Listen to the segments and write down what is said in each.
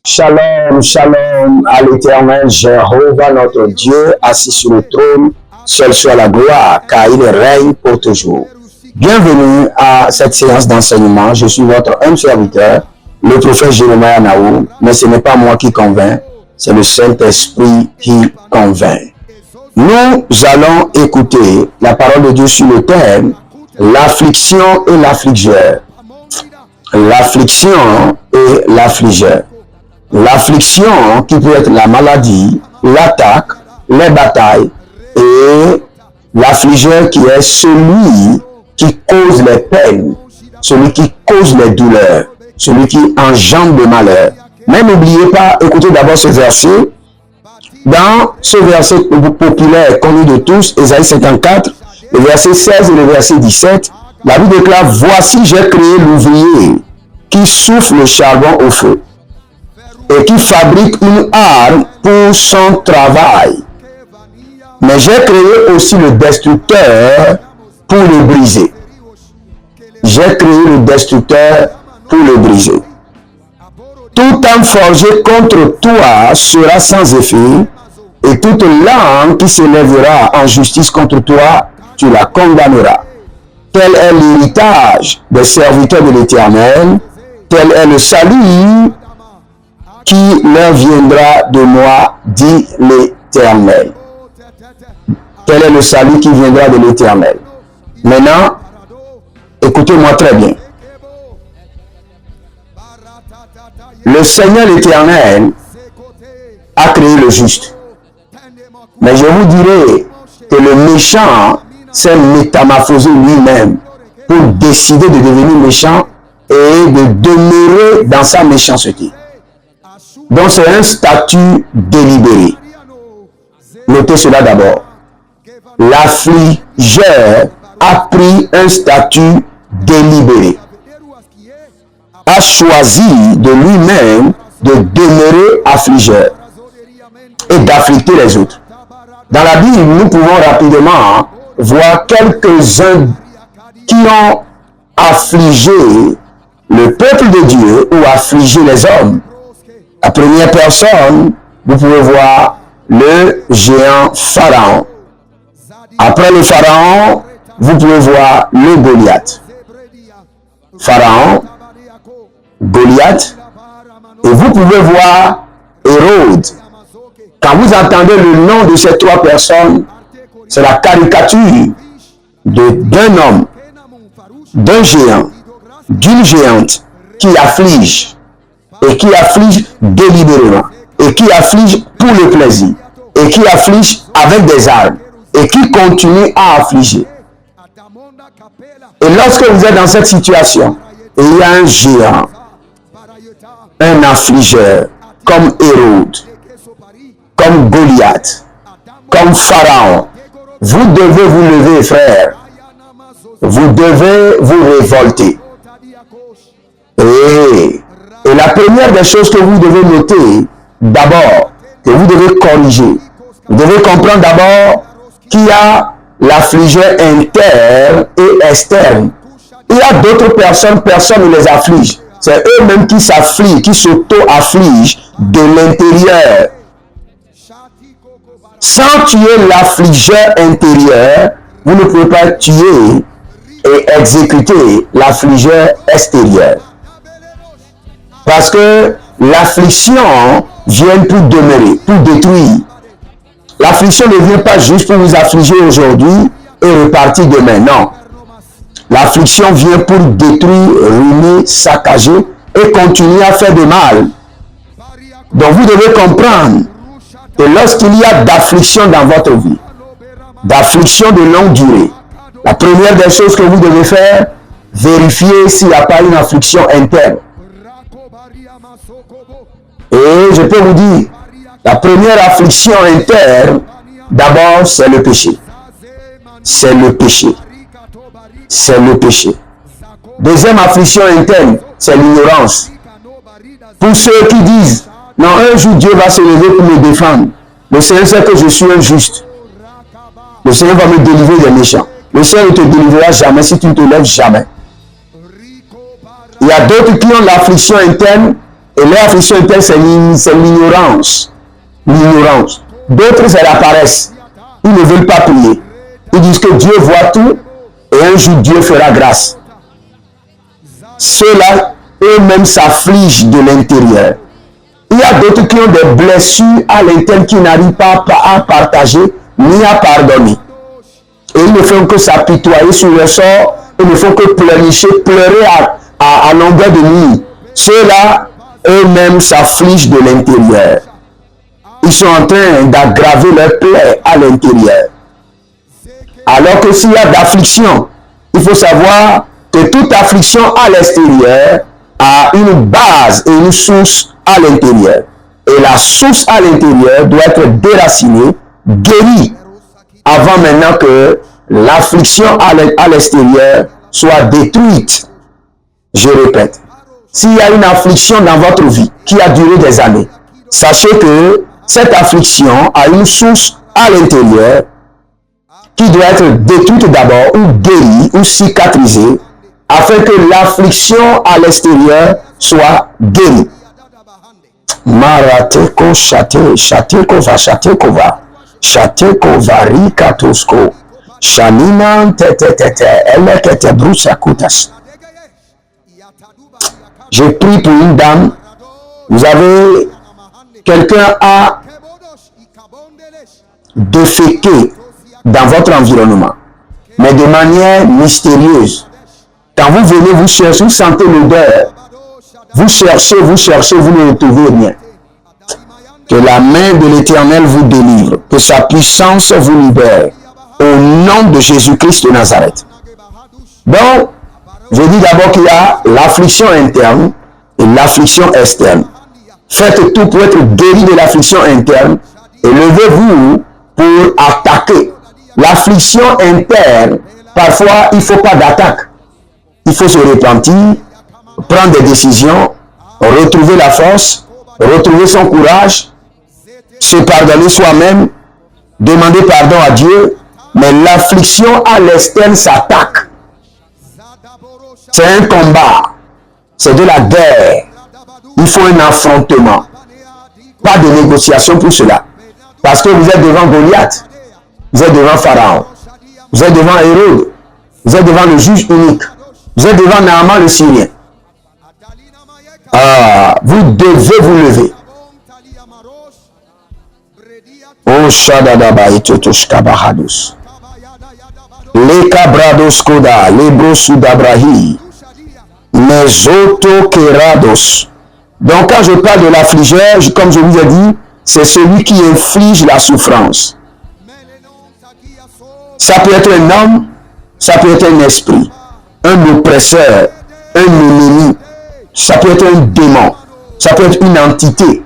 Shalom, shalom à l'Éternel, Jéhovah notre Dieu, assis sur le trône, seul soit la gloire, car il règne pour toujours. Bienvenue à cette séance d'enseignement. Je suis votre humble serviteur, le prophète Jérémie Naou, mais ce n'est pas moi qui convainc, c'est le Saint-Esprit qui convainc. Nous allons écouter la parole de Dieu sur le thème l'affliction et l'affligeur. L'affliction et l'affligeur. L'affliction qui peut être la maladie, l'attaque, les batailles et l'affligeur qui est celui qui cause les peines, celui qui cause les douleurs, celui qui engendre le malheur. Mais n'oubliez pas, écoutez d'abord ce verset. Dans ce verset populaire connu de tous, Ésaïe 54, le verset 16 et le verset 17, la Bible déclare: voici, j'ai créé l'ouvrier qui souffle le charbon au feu et qui fabrique une arme pour son travail. Mais j'ai créé aussi le destructeur pour le briser. J'ai créé le destructeur pour le briser. Toute arme forgée contre toi sera sans effet, et toute langue qui s'élèvera en justice contre toi, tu la condamneras. Tel est l'héritage des serviteurs de l'Éternel, tel est le salut qui leur viendra de moi, dit l'Éternel. Tel est le salut qui viendra de l'Éternel. Maintenant, écoutez-moi très bien. Le Seigneur l'Éternel a créé le juste. Mais je vous dirai que le méchant s'est métamorphosé lui-même pour décider de devenir méchant et de demeurer dans sa méchanceté. Donc c'est un statut délibéré. Notez cela d'abord. L'affligeur a pris un statut délibéré, a choisi de lui-même de demeurer affligeur et d'afflicter les autres. Dans la Bible, nous pouvons rapidement voir quelques-uns qui ont affligé le peuple de Dieu ou affligé les hommes. La première personne, vous pouvez voir le géant Pharaon. Après le Pharaon, vous pouvez voir le Goliath. Pharaon, Goliath, et vous pouvez voir Hérode. Quand vous entendez le nom de ces trois personnes, c'est la caricature d'un homme, d'un géant, d'une géante qui afflige, et qui afflige délibérément, et qui afflige pour le plaisir, et qui afflige avec des armes, et qui continue à affliger. Et lorsque vous êtes dans cette situation, et il y a un géant, un affligeur, comme Hérode, comme Goliath, comme Pharaon, vous devez vous lever, frère. Vous devez vous révolter. Et la première des choses que vous devez noter, d'abord, que vous devez corriger, vous devez comprendre d'abord qu'il y a l'affligeur interne et externe. Il y a d'autres personnes, personne ne les afflige. C'est eux-mêmes qui s'affligent, qui s'auto-affligent de l'intérieur. Sans tuer l'affligeur intérieur, vous ne pouvez pas tuer et exécuter l'affligeur extérieur. Parce que l'affliction vient pour demeurer, pour détruire. L'affliction ne vient pas juste pour vous affliger aujourd'hui et repartir demain. Non. L'affliction vient pour détruire, ruiner, saccager et continuer à faire du mal. Donc vous devez comprendre que lorsqu'il y a d'affliction dans votre vie, d'affliction de longue durée, la première des choses que vous devez faire, vérifier s'il n'y a pas une affliction interne. Et je peux vous dire, la première affliction interne, d'abord, c'est le péché. C'est le péché. C'est le péché. Deuxième affliction interne, c'est l'ignorance. Pour ceux qui disent, non, un jour Dieu va se lever pour me défendre. Le Seigneur sait que je suis injuste. Le Seigneur va me délivrer des méchants. Le Seigneur ne te délivrera jamais si tu ne te lèves jamais. Il y a d'autres qui ont l'affliction interne, et l'affliction interne, c'est l'ignorance. L'ignorance. D'autres, c'est la paresse. Ils ne veulent pas prier. Ils disent que Dieu voit tout, et un jour Dieu fera grâce. Ceux-là, eux-mêmes s'affligent de l'intérieur. Il y a d'autres qui ont des blessures à l'intérieur qui n'arrivent pas à partager ni à pardonner. Et ils ne font que s'apitoyer sur le sort, ils ne font que pleurnicher, pleurer à longueur de nuit. Ceux-là, eux-mêmes s'affligent de l'intérieur. Ils sont en train d'aggraver leurs plaies à l'intérieur. Alors que s'il y a d'affliction, il faut savoir que toute affliction à l'extérieur a une base et une source à l'intérieur. Et la source à l'intérieur doit être déracinée, guérie, avant maintenant que l'affliction à l'extérieur soit détruite. Je répète, s'il y a une affliction dans votre vie qui a duré des années, sachez que cette affliction a une source à l'intérieur qui doit être détruite d'abord ou guérie ou cicatrisée afin que l'affliction à l'extérieur soit guérie. Marateko chate, chateko va, chateko vari katosko, shanina tete, elekete brusakutas. Je prie pour une dame. Vous avez quelqu'un à déféquer dans votre environnement, mais de manière mystérieuse. Quand vous venez, vous cherchez, vous sentez l'odeur. Vous cherchez, vous ne retrouvez rien. Que la main de l'Éternel vous délivre, que sa puissance vous libère. Au nom de Jésus-Christ de Nazareth. Donc, je dis d'abord qu'il y a l'affliction interne et l'affliction externe. Faites tout pour être guéri de l'affliction interne et levez-vous pour attaquer. L'affliction interne, parfois, il ne faut pas d'attaque. Il faut se repentir, prendre des décisions, retrouver la force, retrouver son courage, se pardonner soi-même, demander pardon à Dieu, mais l'affliction à l'externe s'attaque. C'est un combat, c'est de la guerre. Il faut un affrontement. Pas de négociation pour cela. Parce que vous êtes devant Goliath, vous êtes devant Pharaon, vous êtes devant Hérode, vous êtes devant le juge unique, vous êtes devant Naaman le Syrien. Vous devez vous lever. Oh Shadadaba et Totoshkabahadus. Les Cabrados Koda, les Brosudabrahi, les Autokerados. Donc quand je parle de l'affligeur, comme je vous ai dit, c'est celui qui inflige la souffrance. Ça peut être un homme, ça peut être un esprit, un oppresseur, un ennemi, ça peut être un démon, ça peut être une entité,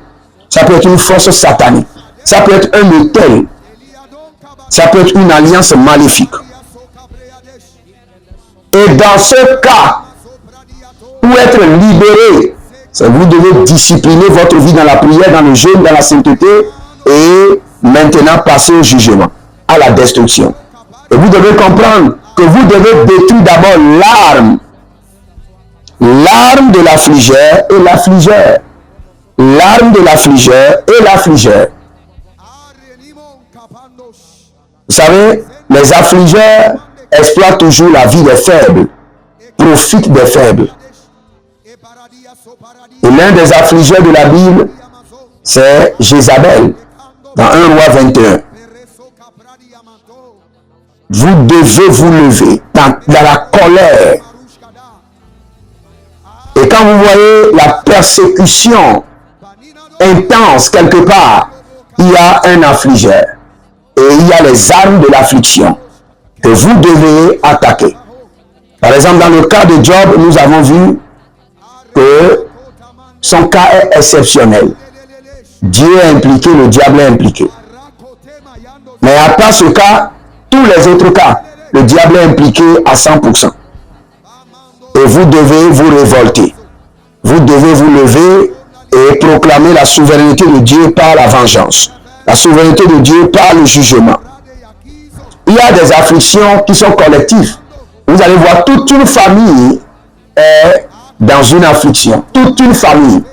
ça peut être une force satanique, ça peut être un hôtel, ça peut être une alliance maléfique. Et dans ce cas, pour être libéré, vous devez discipliner votre vie dans la prière, dans le jeûne, dans la sainteté et maintenant passer au jugement, à la destruction. Et vous devez comprendre que vous devez détruire d'abord l'arme. L'arme de l'affligeur et l'affligeur. L'arme de l'affligeur et l'affligeur. Vous savez, les affligeurs exploitent toujours la vie des faibles, profitent des faibles. Et l'un des affligeurs de la Bible, c'est Jézabel, dans 1 Roi 21. Vous devez vous lever dans la colère. Et quand vous voyez la persécution intense quelque part, il y a un affligeur. Et il y a les armes de l'affliction que vous devez attaquer. Par exemple, dans le cas de Job, nous avons vu que son cas est exceptionnel. Dieu est impliqué, le diable est impliqué. Mais à part ce cas, tous les autres cas, le diable est impliqué à 100%. Et vous devez vous révolter. Vous devez vous lever et proclamer la souveraineté de Dieu par la vengeance. La souveraineté de Dieu par le jugement. Il y a des afflictions qui sont collectives. Vous allez voir, toute une famille est dans une affliction. Toute une famille.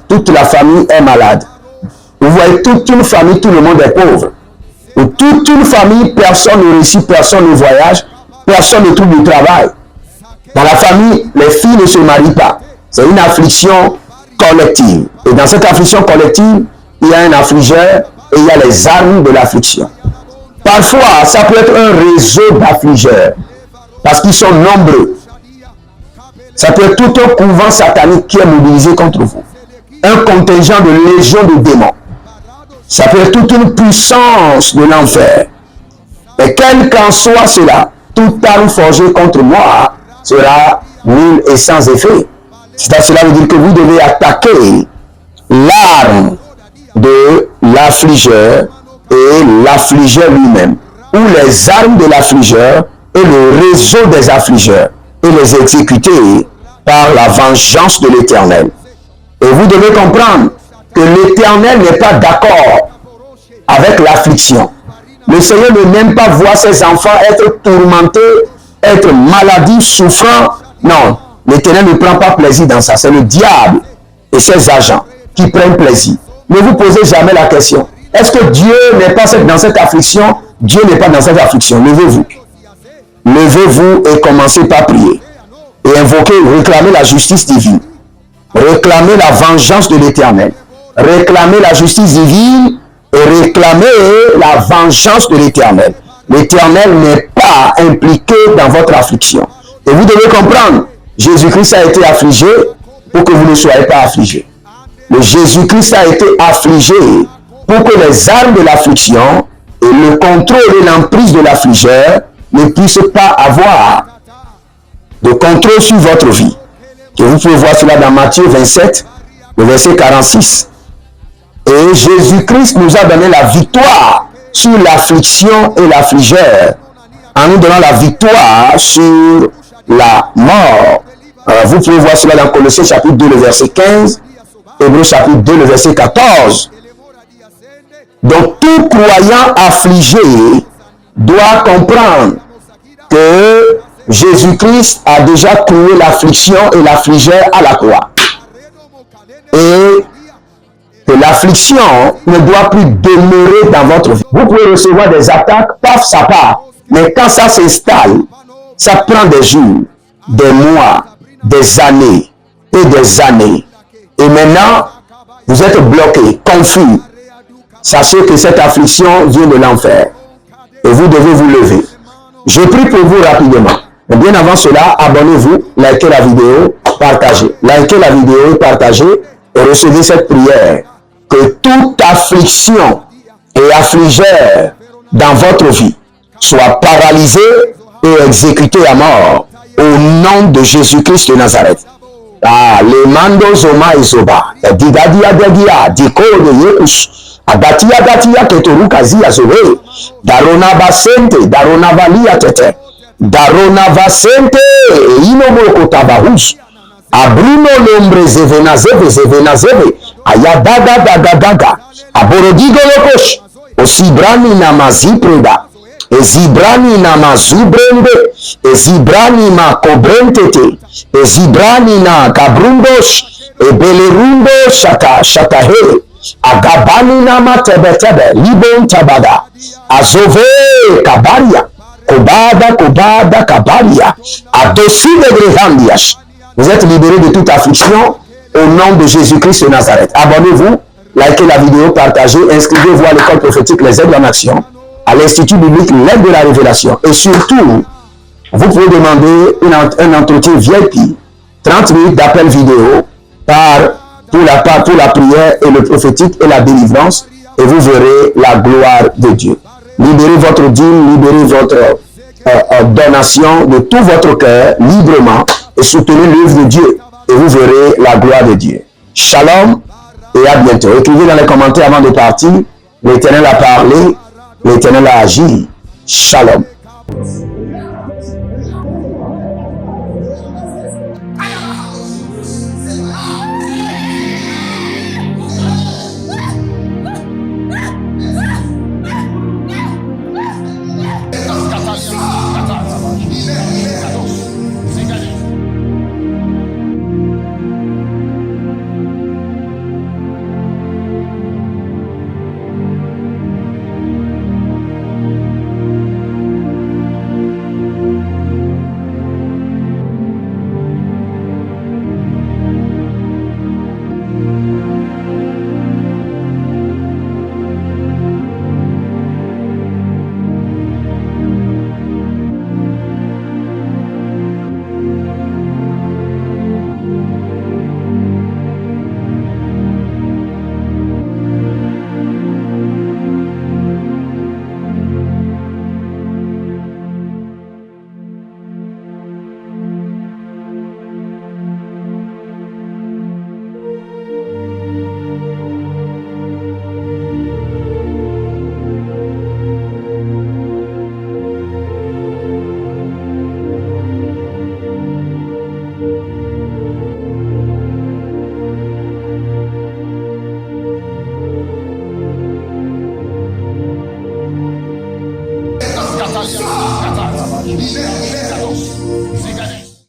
Toute la famille est malade. Vous voyez, toute une famille, tout le monde est pauvre. Ou toute une famille, personne ne réussit, personne ne voyage, personne ne trouve du travail. Dans la famille, les filles ne se marient pas. C'est une affliction collective. Et dans cette affliction collective, il y a un affligeur et il y a les armes de l'affliction. Parfois, ça peut être un réseau d'affligeurs, parce qu'ils sont nombreux. Ça peut être tout un couvent satanique qui est mobilisé contre vous. Un contingent de légions de démons. Ça peut être toute une puissance de l'enfer. Et quel qu'en soit cela, toute arme forgée contre moi sera nulle et sans effet. Cela veut dire que vous devez attaquer l'arme de l'affligeur et l'affligeur lui-même, ou les armes de l'affligeur et le réseau des affligeurs, et les exécuter par la vengeance de l'Éternel. Et vous devez comprendre que l'Éternel n'est pas d'accord avec l'affliction. Le Seigneur ne n'aime pas voir ses enfants être tourmentés, être maladifs, souffrants. Non, l'Éternel ne prend pas plaisir dans ça. C'est le diable et ses agents qui prennent plaisir. Ne vous posez jamais la question. Est-ce que Dieu n'est pas dans cette affliction? Dieu n'est pas dans cette affliction. Levez-vous. Levez-vous et commencez par prier. Et invoquer, réclamer la justice divine. Réclamer la vengeance de l'Éternel. Réclamer la justice divine et réclamer la vengeance de l'Éternel. L'Éternel n'est pas impliqué dans votre affliction. Et vous devez comprendre, Jésus-Christ a été affligé pour que vous ne soyez pas affligés. Le Jésus-Christ a été affligé pour que les armes de l'affliction et le contrôle et l'emprise de l'affligeur ne puissent pas avoir de contrôle sur votre vie. Que vous pouvez voir cela dans Matthieu 27, le verset 46. Et Jésus-Christ nous a donné la victoire sur l'affliction et l'affligeur, en nous donnant la victoire sur la mort. Alors, vous pouvez voir cela dans Colossiens chapitre 2, le verset 15, Hébreux chapitre 2, le verset 14. Donc, tout croyant affligé doit comprendre que Jésus-Christ a déjà cloué l'affliction et l'affligeur à la croix. Et que l'affliction ne doit plus demeurer dans votre vie. Vous pouvez recevoir des attaques, paf, ça part. Mais quand ça s'installe, ça prend des jours, des mois, des années et des années. Et maintenant, vous êtes bloqué, confus. Sachez que cette affliction vient de l'enfer. Et vous devez vous lever. Je prie pour vous rapidement. Mais bien avant cela, abonnez-vous, likez la vidéo, partagez. Likez la vidéo et partagez et recevez cette prière. Que toute affliction et affligeur dans votre vie soit paralysée et exécutée à mort au nom de Jésus-Christ de Nazareth. Ah, les mando zoma et zoba, digadia dagia, diko de yeus, agatia gatia ketoru kazi azoe, darona basente, darona valia tete, darona vasente, inomoko tabahus, Abruno lombre zevena zeve zevena zeve. Ayadaga daga daga. Aborogigo lokosh. Osibrani na mazipreda. Ezibrani na mazubrende. Ezibrani ma kobrentete. Ezibrani na kabrundosh. Ebelerundo shata shatahe. Agabani na matebetebe. Libon tabada. Azove kabaria. Kobada kobada kabaria. Adosu de grehandias. Vous êtes libérés de toute affliction au nom de Jésus-Christ de Nazareth. Abonnez-vous, likez la vidéo, partagez, inscrivez-vous à l'école prophétique Les Aides en Action, à l'Institut biblique L'aide de la Révélation. Et surtout, vous pouvez demander un entretien VIP, 30 minutes d'appel vidéo pour la prière et le prophétique et la délivrance, et vous verrez la gloire de Dieu. Libérez votre dîme, libérez votre donation de tout votre cœur librement et soutenez l'œuvre de Dieu et vous verrez la gloire de Dieu. Shalom et à bientôt. Écrivez dans les commentaires avant de partir. L'Éternel a parlé, l'Éternel a agi. Shalom.